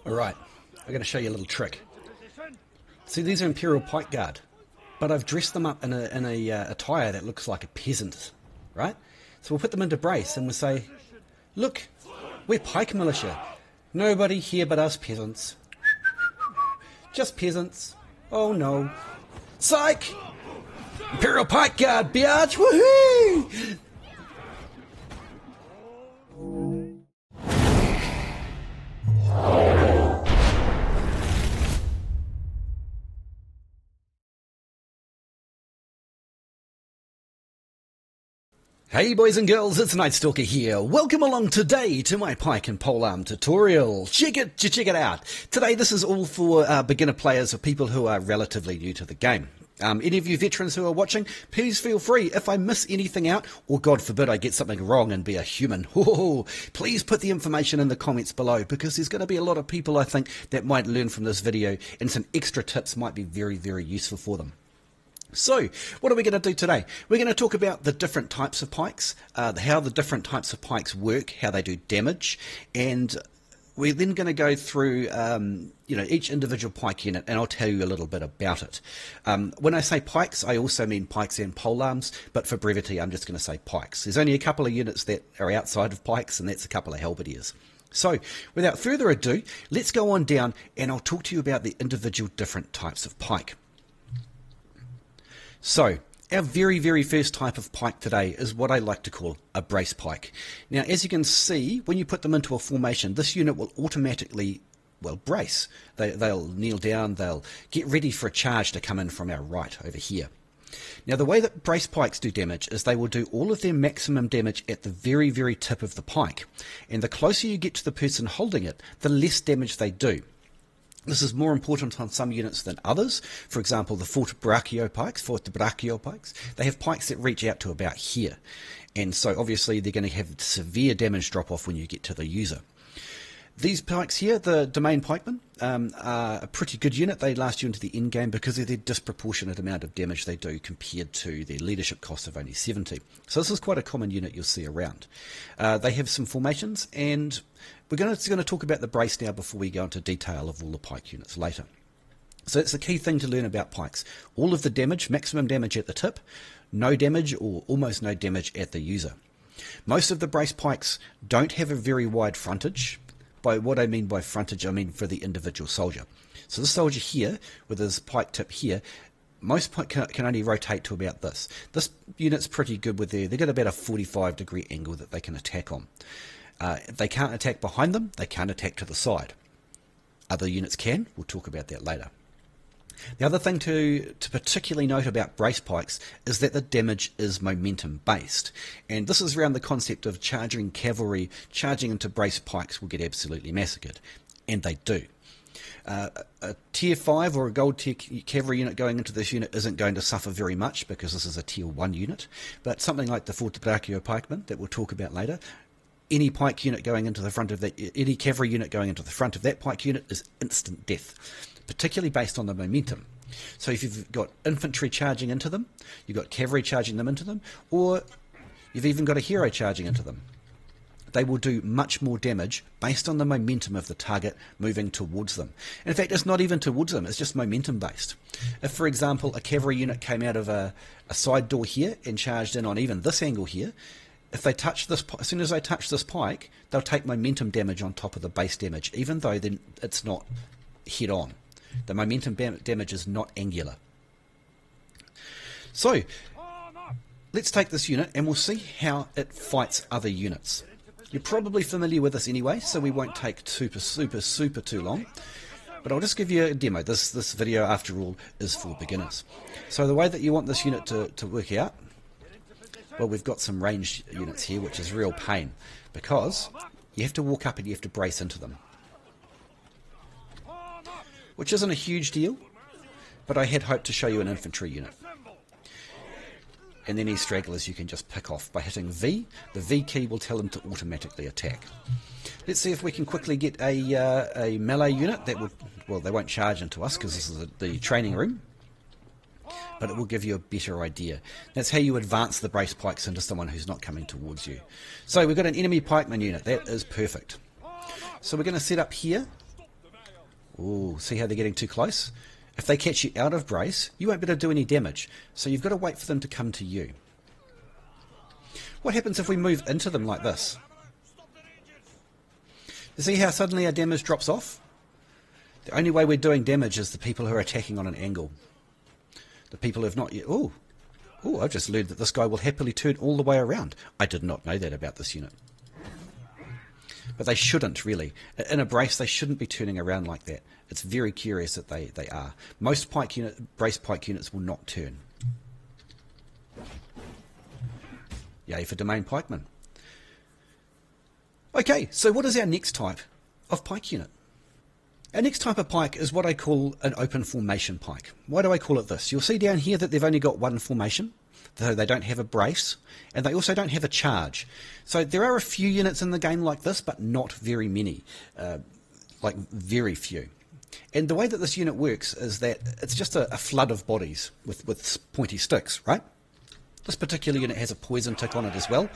Alright, I'm going to show you a little trick. See, these are Imperial Pike Guard, but I've dressed them up in a attire that looks like a peasant, right? So we'll put them into brace and we'll say, look, we're Pike Militia. Nobody here but us peasants. Just peasants. Oh no. Psych! Imperial Pike Guard, biatch! Woohoo! Hey boys and girls, it's KnightStalker here. Welcome along today to my Pike and Polearm tutorial. Check it out. Today this is all for beginner players or people who are relatively new to the game. Any of you veterans who are watching, please feel free. If I miss anything out, or God forbid I get something wrong and be a human, please put the information in the comments below, because there's going to be a lot of people, I think, that might learn from this video, and some extra tips might be very, very useful for them. So, what are we going to do today? We're going to talk about the different types of pikes, how the different types of pikes work, how they do damage, and we're then going to go through each individual pike unit, and I'll tell you a little bit about it. When I say pikes, I also mean pikes and polearms, but for brevity I'm just going to say pikes. There's only a couple of units that are outside of pikes, and that's a couple of halberdiers. So, without further ado, let's go on down and I'll talk to you about the individual different types of pike. So, our very, very first type of pike today is what I like to call a brace pike. Now, as you can see, when you put them into a formation, this unit will automatically, brace. They'll kneel down, they'll get ready for a charge to come in from our right over here. Now, the way that brace pikes do damage is they will do all of their maximum damage at the very, very tip of the pike. And the closer you get to the person holding it, the less damage they do. This is more important on some units than others. For example, the forte brachio pikes, they have pikes that reach out to about here. And so obviously they're going to have severe damage drop off when you get to the user. These pikes here, the domain pikemen, are a pretty good unit. They last you into the end game because of their disproportionate amount of damage they do compared to their leadership cost of only 70. So this is quite a common unit you'll see around. They have some formations, and we're going to talk about the brace now before we go into detail of all the pike units later. So it's the key thing to learn about pikes. All of the damage, maximum damage at the tip, no damage or almost no damage at the user. Most of the brace pikes don't have a very wide frontage. By what I mean by frontage, I mean for the individual soldier. So this soldier here, with his pike tip here, most pike can only rotate to about this. This unit's pretty good with they've got about a 45-degree angle that they can attack on. They can't attack behind them, they can't attack to the side. Other units can, we'll talk about that later. The other thing to particularly note about brace pikes is that the damage is momentum based, and this is around the concept of charging cavalry, charging into brace pikes will get absolutely massacred, and they do. A tier 5 or a gold tier cavalry unit going into this unit isn't going to suffer very much because this is a tier 1 unit, but something like the forte brachio pikemen that we'll talk about later, any pike unit going into the front of that, any cavalry unit going into the front of that pike unit is instant death, particularly based on the momentum. So if you've got infantry charging into them, you've got cavalry charging them into them, or you've even got a hero charging into them, they will do much more damage based on the momentum of the target moving towards them. In fact, it's not even towards them, it's just momentum based. If, for example, a cavalry unit came out of a side door here and charged in on even this angle here, if they touch this, as soon as they touch this pike, they'll take momentum damage on top of the base damage, even though then it's not head on. The momentum damage is not angular. So, let's take this unit and we'll see how it fights other units. You're probably familiar with this anyway, so we won't take super too long. But I'll just give you a demo. This video, after all, is for beginners. So the way that you want this unit to work out, well, we've got some ranged units here, which is real pain, because you have to walk up and you have to brace into them. Which isn't a huge deal, but I had hoped to show you an infantry unit. And then any stragglers you can just pick off by hitting V. The V key will tell them to automatically attack. Let's see if we can quickly get a melee unit that would, well, they won't charge into us because this is the training room, but it will give you a better idea. That's how you advance the brace pikes into someone who's not coming towards you. So we've got an enemy pikeman unit. That is perfect. So we're going to set up here Ooh, see how they're getting too close? If they catch you out of brace, you won't be able to do any damage. So you've got to wait for them to come to you. What happens if we move into them like this? You see how suddenly our damage drops off? The only way we're doing damage is the people who are attacking on an angle. The people who have not yet... Ooh, I've just learned that this guy will happily turn all the way around. I did not know that about this unit. But they shouldn't, really. In a brace, they shouldn't be turning around like that. It's very curious that they are. Most brace pike units will not turn. Yay for domain pikemen. Okay, so what is our next type of pike unit? Our next type of pike is what I call an open formation pike. Why do I call it this? You'll see down here that they've only got one formation, though they don't have a brace, and they also don't have a charge. So there are a few units in the game like this, but not very many, like very few. And the way that this unit works is that it's just a flood of bodies with pointy sticks, right? This particular unit has a poison tick on it as well,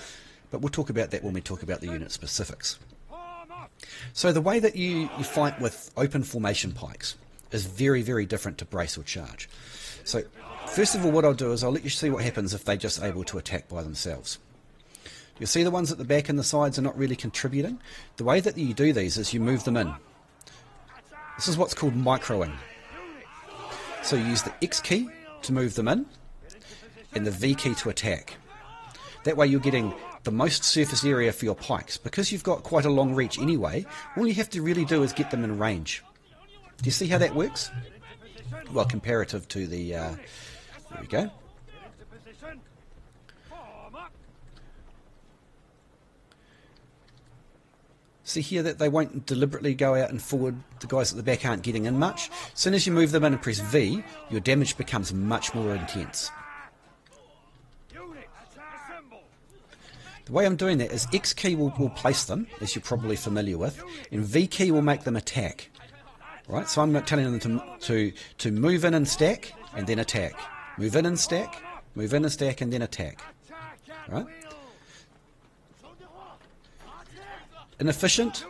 but we'll talk about that when we talk about the unit specifics. So the way that you fight with open formation pikes is very, very different to brace or charge. So first of all, what I'll do is I'll let you see what happens if they're just able to attack by themselves. You'll see the ones at the back and the sides are not really contributing. The way that you do these is you move them in. This is what's called microing. So you use the X key to move them in and the V key to attack. That way you're getting the most surface area for your pikes. Because you've got quite a long reach anyway, all you have to really do is get them in range. Do you see how that works? Well, comparative to the... there we go. See here that they won't deliberately go out and forward. The guys at the back aren't getting in much. As soon as you move them in and press V, your damage becomes much more intense. The way I'm doing that is X key will place them, as you're probably familiar with, and V key will make them attack. Right, so I'm telling them to move in and stack, and then attack. Move in and stack, move in and stack, and then attack. Right? Inefficient,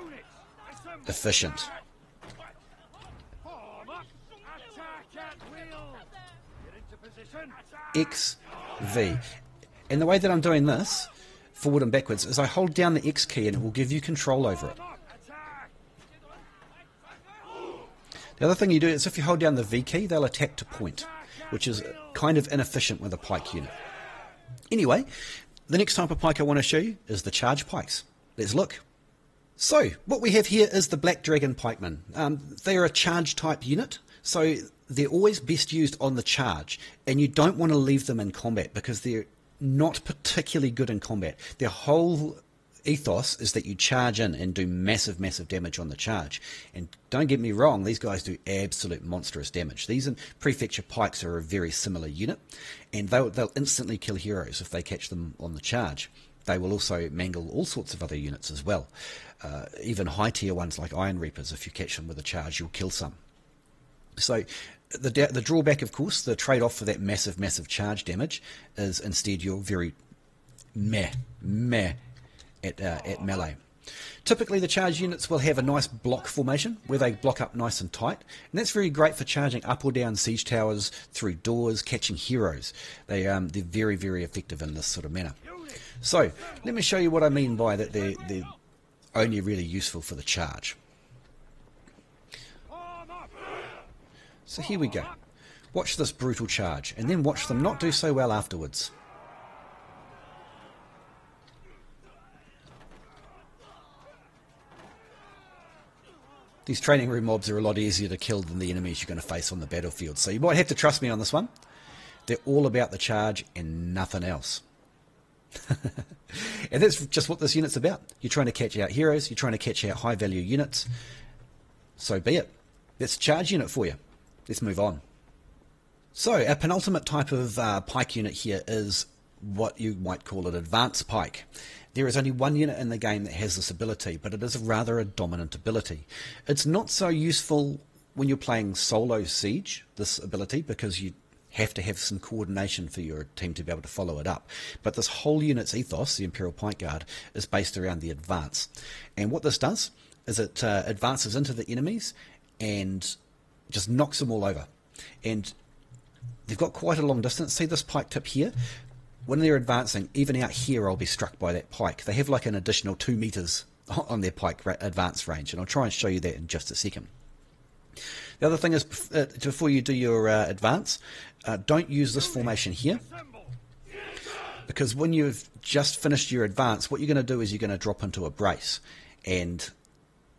efficient. X, V. And the way that I'm doing this, forward and backwards, is I hold down the X key and it will give you control over it. The other thing you do is if you hold down the V key, they'll attack to point, which is kind of inefficient with a pike unit. Anyway, the next type of pike I want to show you is the charge pikes. Let's look. So, what we have here is the Black Dragon Pikemen. They are a charge type unit, so they're always best used on the charge, and you don't want to leave them in combat because they're not particularly good in combat. Their whole ethos is that you charge in and do massive, massive damage on the charge. And don't get me wrong, these guys do absolute monstrous damage. These Prefecture Pikes are a very similar unit, and they'll instantly kill heroes if they catch them on the charge. They will also mangle all sorts of other units as well. Even high tier ones like Iron Reapers, if you catch them with a charge, you'll kill some. So the drawback, of course, the trade-off for that massive, massive charge damage is instead you're very meh at melee. Typically the charge units will have a nice block formation where they block up nice and tight, and that's very great for charging up or down siege towers, through doors, catching heroes. They're very, very effective in this sort of manner. So let me show you what I mean by that they're only really useful for the charge. So here we go. Watch this brutal charge, and then watch them not do so well afterwards. These training room mobs are a lot easier to kill than the enemies you're going to face on the battlefield, so you might have to trust me on this one. They're all about the charge and nothing else. And that's just what this unit's about. You're trying to catch out heroes, you're trying to catch out high value units. So be it. That's a charge unit for you. Let's move on. So our penultimate type of pike unit here is what you might call an advanced pike. There is only one unit in the game that has this ability, but it is rather a dominant ability. It's not so useful when you're playing solo siege, this ability, because you have to have some coordination for your team to be able to follow it up. But this whole unit's ethos, the Imperial Pike Guard, is based around the advance. And what this does is it advances into the enemies and just knocks them all over. And they've got quite a long distance. See this pike tip here? When they're advancing, even out here I'll be struck by that pike. They have like an additional 2 meters on their pike advance range, and I'll try and show you that in just a second. The other thing is, before you do your advance, don't use this formation here, because when you've just finished your advance, what you're going to do is you're going to drop into a brace, and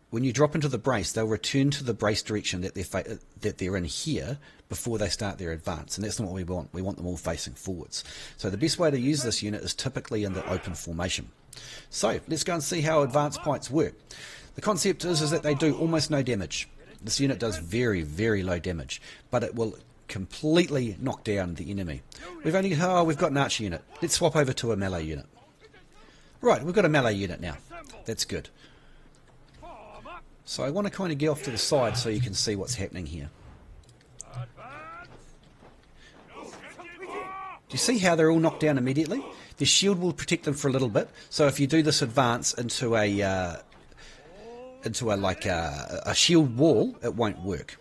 when you drop into the brace, they'll return to the brace direction that they're in here before they start their advance, and that's not what we want. We want them all facing forwards. So the best way to use this unit is typically in the open formation. So let's go and see how advanced pikes work. The concept is that they do almost no damage. This unit does very, very low damage, but it will completely knock down the enemy. We've got an archer unit. Let's swap over to a melee unit. Right, we've got a melee unit now. That's good. So I want to kind of get off to the side so you can see what's happening here. Do you see how they're all knocked down immediately? The shield will protect them for a little bit. So if you do this advance into a shield wall, it won't work.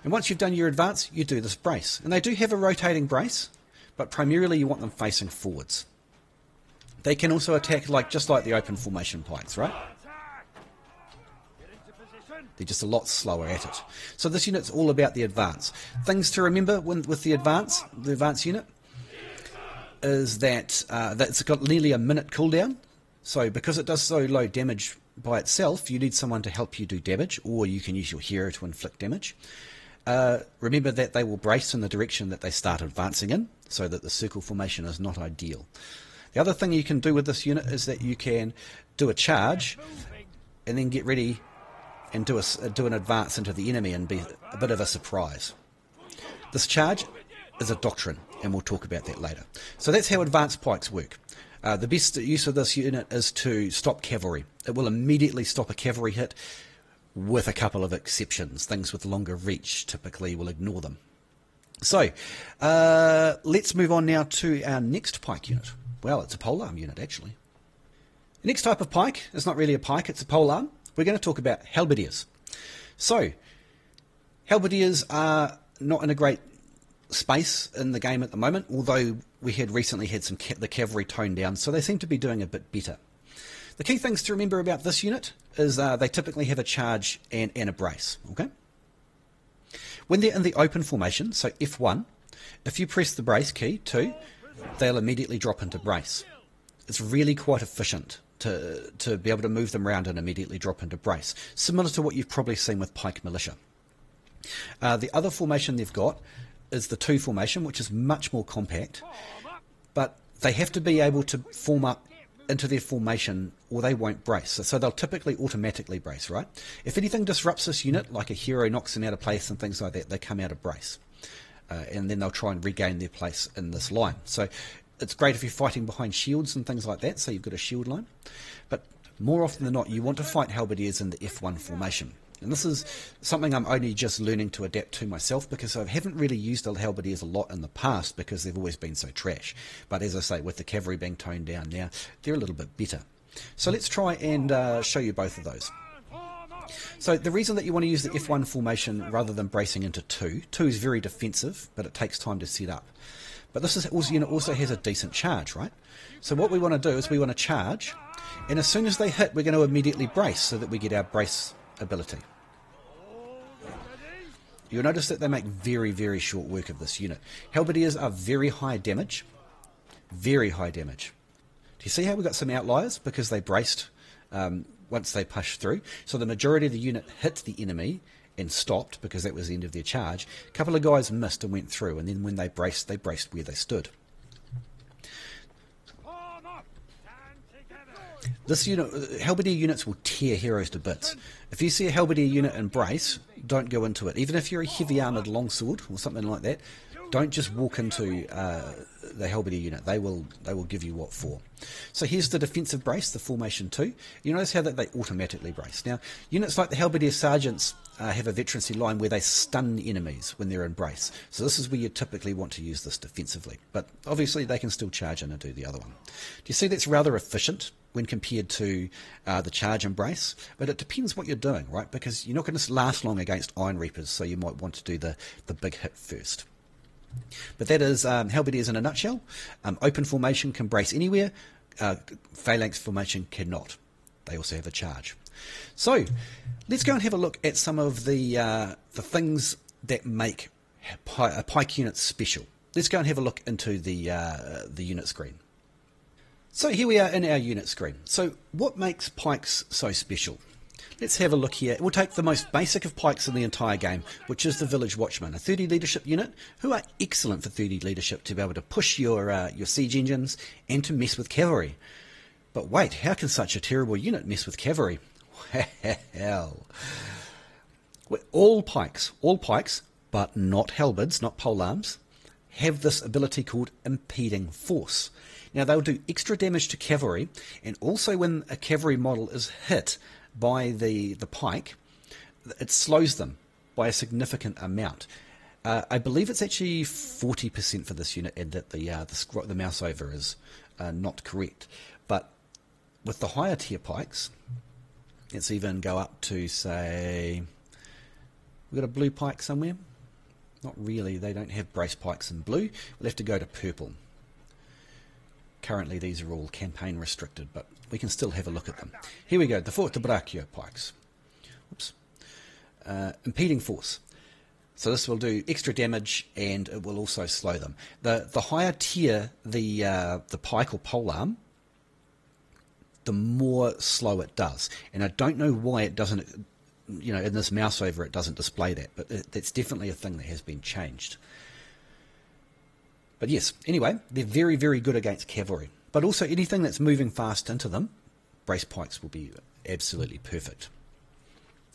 And once you've done your advance, you do this brace. And they do have a rotating brace, but primarily you want them facing forwards. They can also attack just like the open formation pikes, right? They're just a lot slower at it. So this unit's all about the advance. Things to remember with the advance unit is that it's got nearly a minute cooldown. So because it does so low damage by itself, you need someone to help you do damage, or you can use your hero to inflict damage. Remember that they will brace in the direction that they start advancing in, so that the circle formation is not ideal. The other thing you can do with this unit is that you can do a charge and then get ready and do an advance into the enemy and be a bit of a surprise. This charge is a doctrine, and we'll talk about that later. So that's how advanced pikes work. The best use of this unit is to stop cavalry. It will immediately stop a cavalry hit, with a couple of exceptions. Things with longer reach typically will ignore them. So let's move on now to our next pike unit. Well, it's a polearm unit actually. The next type of pike is not really a pike, it's a polearm. We're going to talk about halberdiers. So, halberdiers are not in a great space in the game at the moment, although we had recently had the cavalry toned down, so they seem to be doing a bit better. The key things to remember about this unit is they typically have a charge and a brace. Okay. When they're in the open formation, so F1, if you press the brace key, 2, they'll immediately drop into brace. It's really quite efficient to be able to move them around and immediately drop into brace, similar to what you've probably seen with Pike Militia. The other formation they've got is the 2 formation, which is much more compact, but they have to be able to form up into their formation or they won't brace. So they'll typically automatically brace, right? If anything disrupts this unit, like a hero knocks them out of place and things like that, they come out of brace. And then they'll try and regain their place in this line. So it's great if you're fighting behind shields and things like that, so you've got a shield line. But more often than not, you want to fight halberdiers in the F1 formation. And this is something I'm only just learning to adapt to myself, because I haven't really used the halberdiers a lot in the past because they've always been so trash. But as I say, with the cavalry being toned down now, they're a little bit better. So let's try and show you both of those. So the reason that you want to use the F1 formation rather than bracing into 2 is very defensive, but it takes time to set up. But this unit also has a decent charge, right? So what we want to do is we want to charge, and as soon as they hit, we're going to immediately brace so that we get our brace ability. You'll notice that they make very, very short work of this unit. Halberdiers are very high damage. Very high damage. Do you see how we got some outliers? Because they braced once they pushed through. So the majority of the unit hit the enemy and stopped because that was the end of their charge. A couple of guys missed and went through, and then when they braced where they stood. This unit, halberdier units will tear heroes to bits. If you see a halberdier unit in brace, don't go into it. Even if you're a heavy armoured longsword or something like that, don't just walk into the halberdier unit. They will give you what for. So here's the defensive brace, the formation 2. You notice how that they automatically brace. Now, units like the halberdier sergeants have a veterancy line where they stun enemies when they're in brace. So this is where you typically want to use this defensively. But obviously they can still charge in and do the other one. Do you see that's rather efficient when compared to the charge and brace? But it depends what you're doing, right? Because you're not going to last long against Iron Reapers, so you might want to do the big hit first. But that is Halberdiers in a nutshell. Open formation can brace anywhere. Phalanx formation cannot. They also have a charge. So let's go and have a look at some of the things that make a pike unit special. Let's go and have a look into the unit screen. So here we are in our unit screen. So what makes pikes so special? Let's have a look here. We'll take the most basic of pikes in the entire game, which is the Village Watchman, a 30 leadership unit who are excellent for 30 leadership to be able to push your siege engines and to mess with cavalry. But wait, how can such a terrible unit mess with cavalry? Well, all pikes, but not halberds, not polearms, have this ability called impeding force. Now they'll do extra damage to cavalry, and also when a cavalry model is hit by the pike, it slows them by a significant amount. I believe it's actually 40% for this unit, and that the mouse over is not correct. But with the higher tier pikes, let's even go up to, say, we've got a blue pike somewhere. Not really, they don't have brace pikes in blue. We'll have to go to purple. Currently these are all campaign restricted, but we can still have a look at them. Here we go, the Fort de Brachio pikes. Oops. Impeding force. So this will do extra damage, and it will also slow them. The higher tier the pike or polearm, the more slow it does. And I don't know why it doesn't, in this mouse over it doesn't display that, but that's definitely a thing that has been changed. But yes, anyway, they're very, very good against cavalry. But also anything that's moving fast into them, brace pikes will be absolutely perfect.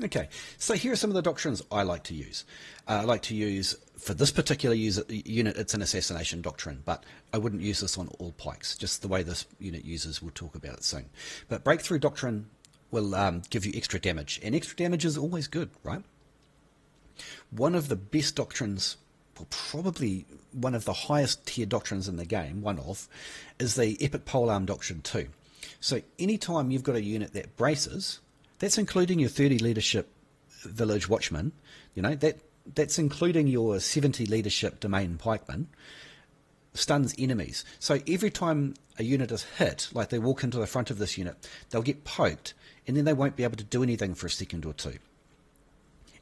Okay, so here are some of the doctrines I like to use. I like to use, for this particular unit, it's an assassination doctrine, but I wouldn't use this on all pikes, just the way this unit uses, we'll talk about it soon. But breakthrough doctrine will give you extra damage, and extra damage is always good, right? One of the best doctrines, well, probably one of the highest tier doctrines in the game, is the Epic Polearm Doctrine 2. So anytime you've got a unit that braces, that's including your 30 leadership Village Watchman, that's including your 70 leadership Domain Pikeman, stuns enemies. So every time a unit is hit, like they walk into the front of this unit, they'll get poked, and then they won't be able to do anything for a second or two.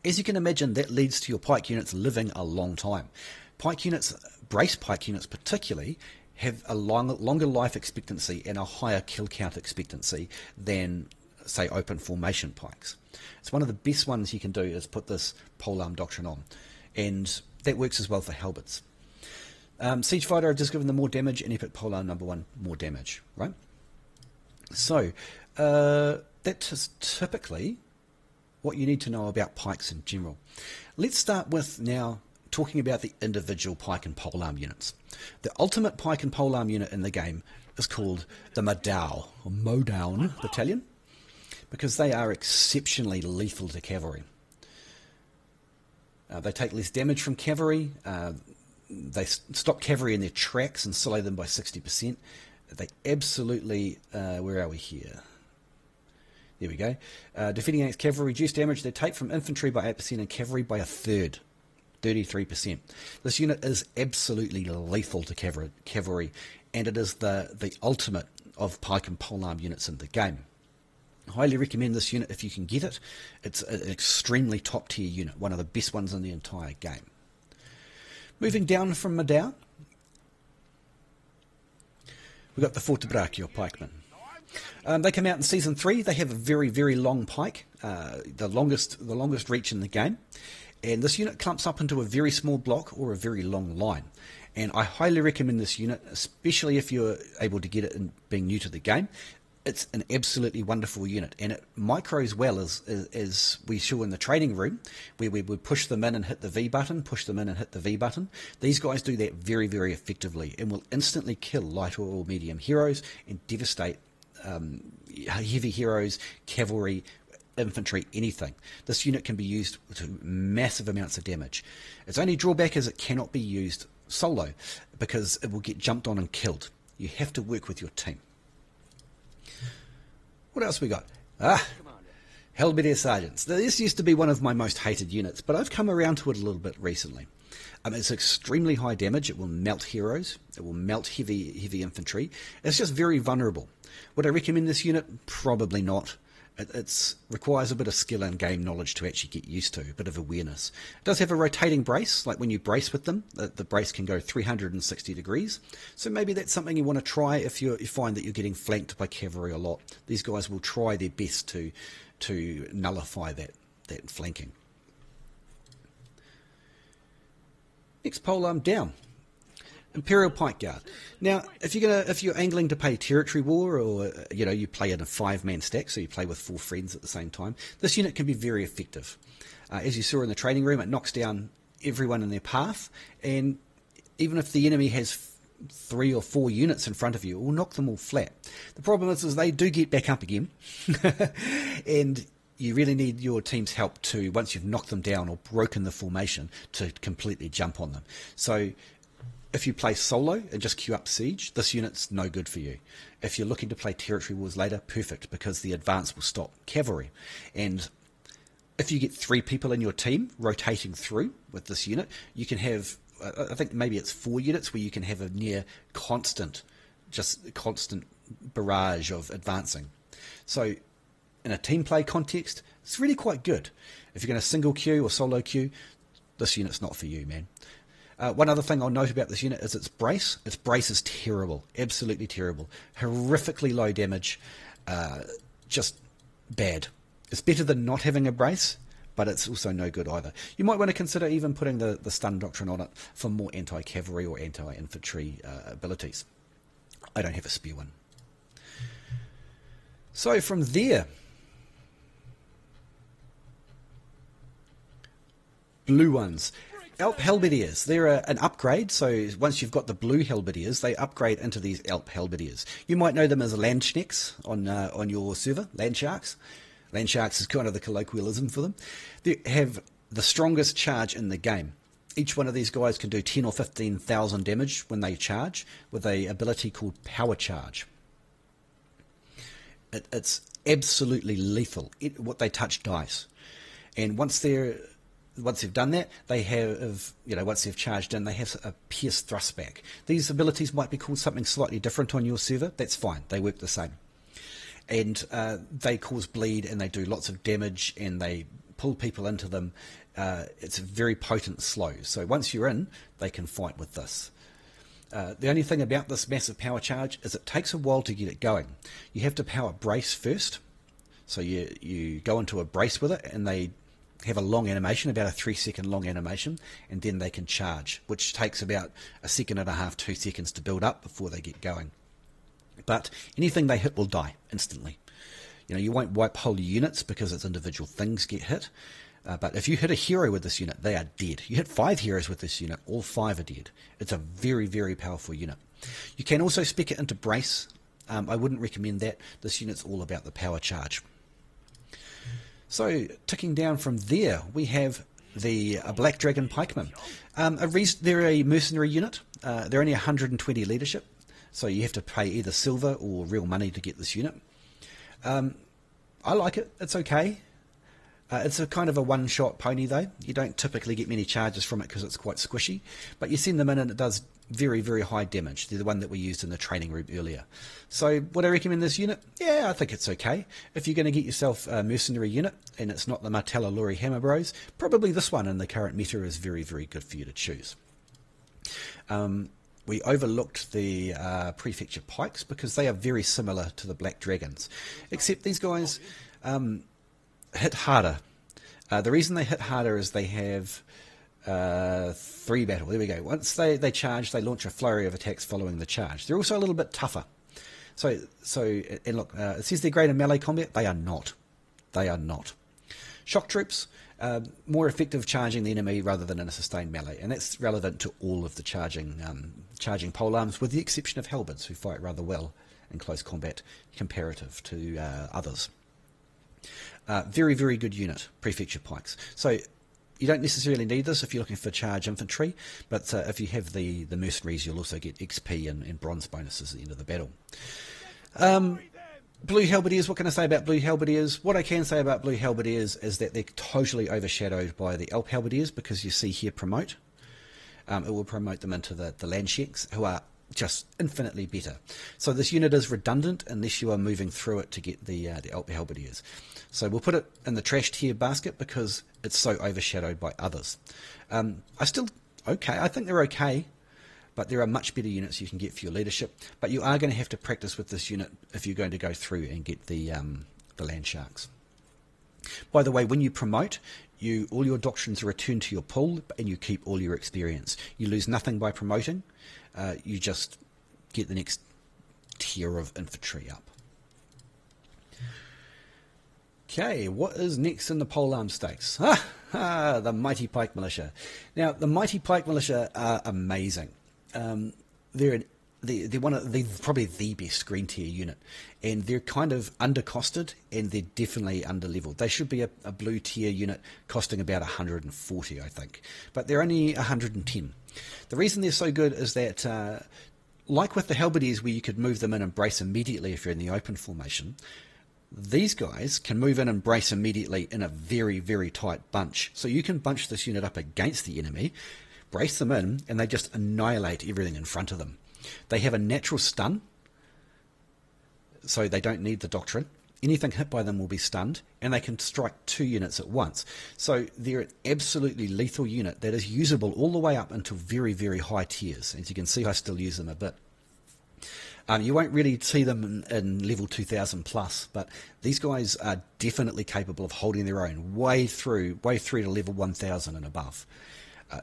As you can imagine, that leads to your pike units living a long time. Pike units, brace pike units particularly, have a longer life expectancy and a higher kill count expectancy than, say, open formation pikes. It's one of the best ones you can do is put this polearm doctrine on, and that works as well for halberds. Siege Fighter, I've just given them more damage, and Epic Polearm number 1, more damage, right? So, that is typically what you need to know about pikes in general. Let's start with now talking about the individual pike and polearm units. The ultimate pike and polearm unit in the game is called the Modau, or Modown Battalion, because they are exceptionally lethal to cavalry. They take less damage from cavalry, they stop cavalry in their tracks and slow them by 60%. They absolutely, where are we here? There we go. Defending against cavalry, reduce damage they take from infantry by 8% and cavalry by a third, 33%. This unit is absolutely lethal to cavalry, and it is the ultimate of pike and polearm units in the game. I highly recommend this unit if you can get it. It's an extremely top tier unit, one of the best ones in the entire game. Moving down from Modau, we've got the Fort de Brachio pikemen. They come out in Season 3. They have a very, very long pike, the longest reach in the game. And this unit clumps up into a very small block or a very long line. And I highly recommend this unit, especially if you're able to get it in being new to the game. It's an absolutely wonderful unit, and it micros well as we saw in the training room, where we would push them in and hit the V button, push them in and hit the V button. These guys do that very, very effectively and will instantly kill light or medium heroes and devastate heavy heroes, cavalry, infantry, anything. This unit can be used to massive amounts of damage. Its only drawback is it cannot be used solo because it will get jumped on and killed. You have to work with your team. What else we got? Halberdier Sergeants. Now, this used to be one of my most hated units, but I've come around to it a little bit recently. It's extremely high damage. It will melt heroes. It will melt heavy infantry. It's just very vulnerable. Would I recommend this unit? Probably not. It requires a bit of skill and game knowledge to actually get used to, a bit of awareness. It does have a rotating brace, like when you brace with them, the brace can go 360 degrees. So maybe that's something you want to try if you find that you're getting flanked by cavalry a lot. These guys will try their best to nullify that flanking. Next polearm down. Imperial Pike Guard. Now, if you're angling to play territory war, or you play in a 5-man stack, so you play with 4 friends at the same time, this unit can be very effective. As you saw in the training room, it knocks down everyone in their path, and even if the enemy has 3 or 4 units in front of you, it will knock them all flat. The problem is they do get back up again, and you really need your team's help to, once you've knocked them down or broken the formation, to completely jump on them. So if you play solo and just queue up siege, this unit's no good for you. If you're looking to play territory wars later, perfect, because the advance will stop cavalry. And if you get 3 people in your team rotating through with this unit, you can have, I think maybe it's 4 units where you can have a near constant barrage of advancing. So in a team play context, it's really quite good. If you're going to single queue or solo queue, this unit's not for you, man. One other thing I'll note about this unit is its brace. Its brace is terrible, absolutely terrible. Horrifically low damage, just bad. It's better than not having a brace, but it's also no good either. You might want to consider even putting the stun doctrine on it for more anti-cavalry or anti-infantry abilities. I don't have a spare one. So from there, blue ones. Alp Halberdiers, they're an upgrade, so once you've got the blue Halberdiers, they upgrade into these Alp Halberdiers. You might know them as Landschnecks on your server, Landsharks. Landsharks is kind of the colloquialism for them. They have the strongest charge in the game. Each one of these guys can do 10 or 15,000 damage when they charge, with an ability called Power Charge. It's absolutely lethal. What they touch dies. And once they've done that, they have, once they've charged in, they have a pierce thrust back. These abilities might be called something slightly different on your server. That's fine. They work the same. And they cause bleed, and they do lots of damage, and they pull people into them. It's very potent slow. So once you're in, they can fight with this. The only thing about this massive power charge is it takes a while to get it going. You have to power brace first. So you go into a brace with it, and they have a long animation, about a 3-second long animation, and then they can charge, which takes about 1.5 seconds, 2 seconds to build up before they get going. But anything they hit will die instantly. You won't wipe whole units because its individual things get hit, but if you hit a hero with this unit, they are dead. You hit 5 heroes with this unit, all 5 are dead. It's a very, very powerful unit. You can also spec it into brace. I wouldn't recommend that. This unit's all about the power charge. So, ticking down from there, we have the Black Dragon Pikemen. They're a mercenary unit. They're only 120 leadership, so you have to pay either silver or real money to get this unit. I like it. It's okay. It's a kind of a one-shot pony, though. You don't typically get many charges from it because it's quite squishy, but you send them in and it does very, very high damage. They're the one that we used in the training room earlier. So would I recommend this unit? Yeah, I think it's okay. If you're going to get yourself a mercenary unit and it's not the Martella Lori Hammer Bros, probably this one in the current meta is very, very good for you to choose. We overlooked the Prefecture Pikes because they are very similar to the Black Dragons, except these guys hit harder. The reason they hit harder is they have 3 battle. There we go. Once they charge, they launch a flurry of attacks following the charge. They're also a little bit tougher. So and look, it says they're great in melee combat. They are not. They are not. Shock troops, more effective charging the enemy rather than in a sustained melee, and that's relevant to all of the charging polearms, with the exception of halberds, who fight rather well in close combat comparative to others. Very, very good unit, Prefecture Pikes. So you don't necessarily need this if you're looking for charge infantry, but if you have the mercenaries, you'll also get XP and bronze bonuses at the end of the battle. Blue Halberdiers, what can I say about Blue Halberdiers? What I can say about Blue Halberdiers is that they're totally overshadowed by the Alp Halberdiers, because you see here promote. It will promote them into the Landsheks, who are just infinitely better. So this unit is redundant unless you are moving through it to get the Alp Halberdiers. So we'll put it in the trash tier basket because it's so overshadowed by others. I think they're okay, but there are much better units you can get for your leadership. But you are going to have to practice with this unit if you're going to go through and get the Land Sharks. By the way, when you promote, all your doctrines are returned to your pool, and you keep all your experience. You lose nothing by promoting. You just get the next tier of infantry up. Okay, what is next in the polearm stakes? The Mighty Pike Militia. Now, the Mighty Pike Militia are amazing. They're probably the best green tier unit, and they're kind of undercosted, and they're definitely underleveled. They should be a blue tier unit costing about 140, I think, but they're only 110. The reason they're so good is that, like with the Halberdiers, where you could move them in and brace immediately if you're in the open formation, these guys can move in and brace immediately in a very, very tight bunch. So you can bunch this unit up against the enemy, brace them in, and they just annihilate everything in front of them. They have a natural stun, so they don't need the doctrine. Anything hit by them will be stunned, and they can strike 2 units at once. So they're an absolutely lethal unit that is usable all the way up until very, very high tiers. As you can see, I still use them a bit. You won't really see them in level 2000 plus, but these guys are definitely capable of holding their own way through to level 1000 and above.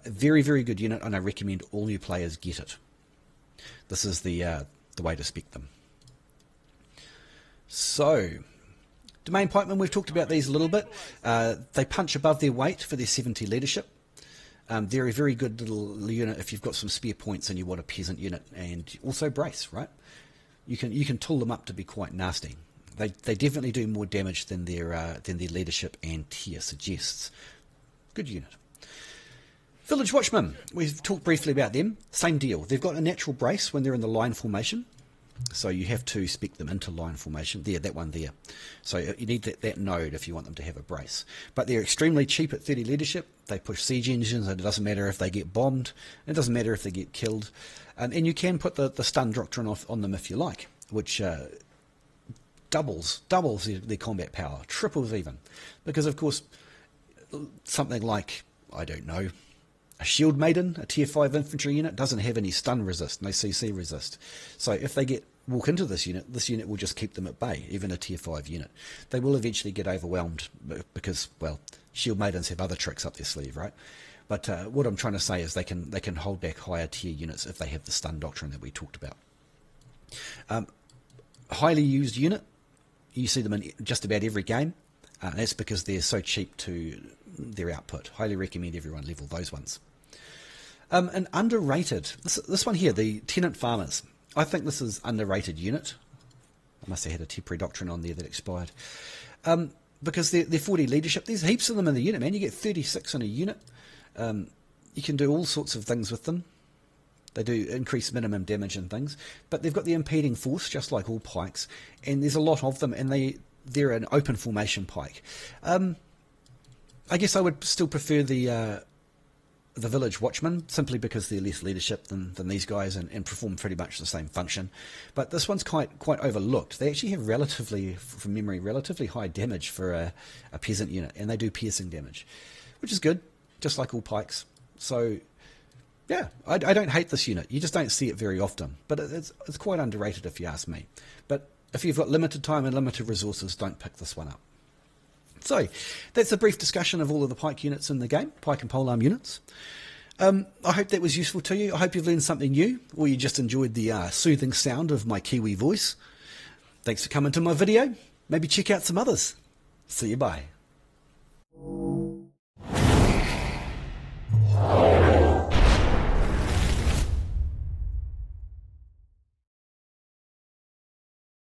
Very, very good unit, and I recommend all new players get it. This is the way to spec them. So, Domain Pikemen, we've talked about these a little bit. They punch above their weight for their 70 leadership. They're a very good little unit if you've got some spare points and you want a peasant unit, and also brace, right? You can tool them up to be quite nasty. They definitely do more damage than their leadership and tier suggests. Good unit. Village Watchmen, we've talked briefly about them. Same deal. They've got a natural brace when they're in the line formation, so you have to spec them into line formation. There, that one there. So you need that node if you want them to have a brace. But they're extremely cheap at 30 leadership. They push siege engines, and it doesn't matter if they get bombed. It doesn't matter if they get killed. And you can put the stun doctrine on them if you like, which doubles their combat power, triples even. Because, of course, something like, I don't know, a Shield Maiden, a tier 5 infantry unit, doesn't have any stun resist, no CC resist. So if they walk into this unit will just keep them at bay, even a tier 5 unit. They will eventually get overwhelmed because, well, Shield Maidens have other tricks up their sleeve, right? But what I'm trying to say is they can hold back higher tier units if they have the stun doctrine that we talked about. Highly used unit. You see them in just about every game. That's because they're so cheap to their output. Highly recommend everyone level those ones. And underrated, this one here, the Tenant Farmers. I think this is underrated unit. I must have had a temporary doctrine on there that expired. Because they're 40 leadership. There's heaps of them in the unit, man. You get 36 in a unit. You can do all sorts of things with them. They do increase minimum damage and things. But they've got the impeding force, just like all pikes. And there's a lot of them, and they're an open formation pike. I guess I would still prefer the Village Watchmen, simply because they're less leadership than these guys and perform pretty much the same function. But this one's quite overlooked. They actually have from memory, relatively high damage for a peasant unit, and they do piercing damage, which is good, just like all pikes. So, yeah, I don't hate this unit. You just don't see it very often, but it's quite underrated if you ask me. But if you've got limited time and limited resources, don't pick this one up. So, that's a brief discussion of all of the pike units in the game, pike and polearm units. I hope that was useful to you. I hope you've learned something new, or you just enjoyed the soothing sound of my Kiwi voice. Thanks for coming to my video. Maybe check out some others. See you, bye.